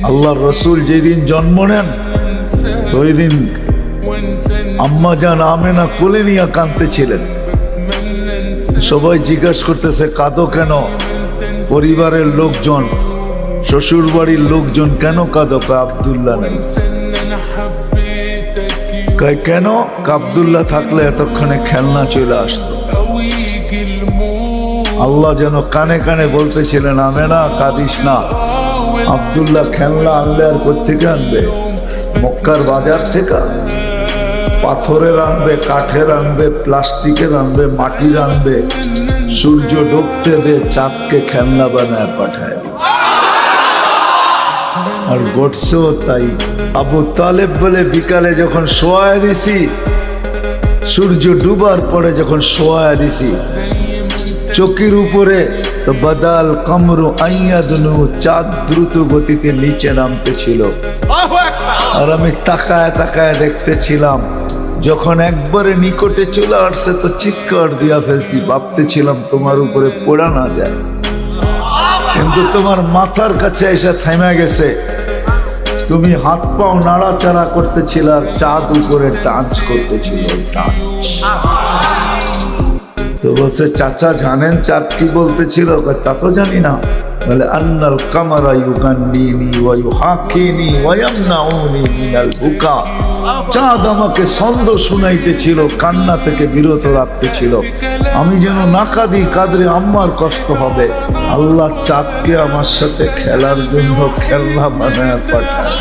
আল্লাহর রসুল যেদিন জন্ম নেন তো ওই দিন আম্মা জান আমেনা কোলে নিয়ে কাঁদতেছিলেন। সবাই জিজ্ঞাসা করতেছে কাঁদো কেন? পরিবারের লোকজন, শ্বশুর বাড়ির লোকজন কেন কাঁদো? আব্দুল্লাহ নাই। কেন? আব্দুল্লাহ থাকলে এতক্ষণে খেলনা চলে আসতো। আল্লাহ যেন কানে কানে বলতেছিলেন আমেনা কাঁদিস না, আব্দুল্লাহ খেলনা আনলে আর কোত্থেকে আনবে? মক্কার বাজার থেকে পাথরের আনবে, কাঠের আনবে, প্লাস্টিকের আনবে, মাটির আনবে। সূর্য ডুবতে দে, চাঁদকে খেলনা বানায় পাঠায়। আর ঘটছেও তাই। আবু তালেব বলে বিকালে যখন শোয়া দিছি, সূর্য ডুবার পরে যখন শোয়া দিছি, চোখের উপরে তো বাদাল কামরু আইয়াদনু, চাঁদ দ্রুত গতিতে নিচে নামতেছিল। আর আমি তাকায় তাকায় দেখতেছিলাম। যখন একবারে নিকটে চলে আসছে তো চিৎকার দিয়া ফেলছি, ভাবতেছিলাম তোমার উপরে পড়া না যায়, কিন্তু তোমার মাথার কাছে এসে থেমে গেছে। তুমি হাত পাও নাড়াচাড়া করতেছিল আর চাঁদ উপরে ডান্স করতেছিল। তো বলছে চাচা জানেন চাঁদ কি বলতেছিল? তা তো জানি না। বলে আন্নাল কামারা ইউগান্নিনি ওয়া ইউহাকিনি ওয়া ইয়ামনাউনি মিনাল বুকা। চাঁদ আমাকে ছন্দ শুনাইতেছিল, কান্না থেকে বিরত রাখতেছিল। আমি যেন না কাঁদি, কাঁদলে আম্মার কষ্ট হবে। আল্লাহ চাঁদকে আমার সাথে খেলার জন্য খেলনা বানায় পাঠায়।